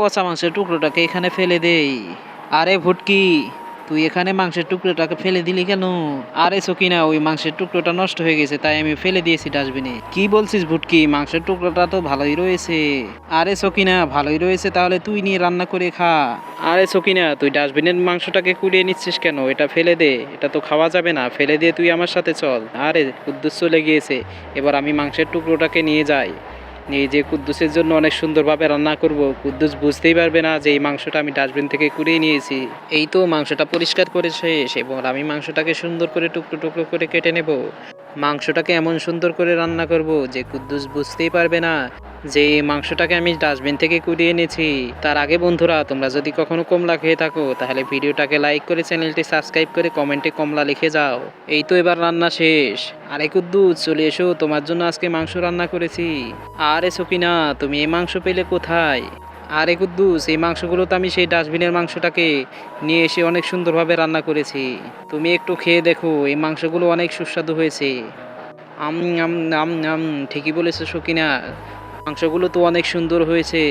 পচা মাংসের টুকরোটাকে এখানে ফেলে দেই। আরে ভুটকি, তুই এখানে মাংসের টুকরোটাকে ফেলে দিলি কেন? আরে সকিনা, ওই মাংসের টুকরোটা নষ্ট হয়ে গেছে তাই আমি ফেলে দিয়েছি ডাস্টবিনে। কি বলছিস ভুটকি? মাংসের টুকরোটা তো ভালোই রয়েছে। আরে সকিনা, ভালোই রয়েছে তাহলে তুই নিয়ে রান্না করে খা। আরে সকিনা, তুই ডাস্টবিনের মাংসটাকে কুড়িয়ে নিচ্ছিস কেন? এটা ফেলে দে, এটা তো খাওয়া যাবে না। ফেলে দিয়ে তুই আমার সাথে চল। আরে কুদ্দুস চলে গিয়েছে, এবার আমি মাংসের টুকরোটাকে নিয়ে যাই। এই যে কুদ্দুসের জন্য অনেক সুন্দরভাবে রান্না করব, কুদ্দুস বুঝতেই পারবে না যে এই মাংসটা আমি ডাস্টবিন থেকে কুড়িয়ে নিয়েছি। এই তো মাংসটা পরিষ্কার করে শেষ, এবং আমি মাংসটাকে সুন্দর করে টুকরো টুকরো করে কেটে নেব। মাংসটাকে এমন সুন্দর করে রান্না করব যে কুদ্দুস বুঝতেই পারবে না যে এই মাংসটাকে আমি ডাস্টবিন থেকে কুড়িয়ে এনেছি। তার আগে বন্ধুরা, তোমরা যদি কখনো কমলা খেয়ে থাকো তাহলে ভিডিওটাকে লাইক করে চ্যানেলটি সাবস্ক্রাইব করে কমেন্টে কমলা লিখে যাও। এই তো এবার রান্না শেষ। আরে কুদ্দুস, চলে এসো, তোমার জন্য আজকে মাংস রান্না করেছি। আরে সকিনা, তুমি এই মাংস পেলে কোথায়? আরে কুদ্দুস, এই মাংসগুলো তো আমি সেই ডাস্টবিনের মাংসটাকে নিয়ে এসে অনেক সুন্দরভাবে রান্না করেছি। তুমি একটু খেয়ে দেখো, এই মাংসগুলো অনেক সুস্বাদু হয়েছে। আম আম আম আম ঠিকই বলেছো সকিনা, মাংসগুলো তো অনেক সুন্দর হয়েছে।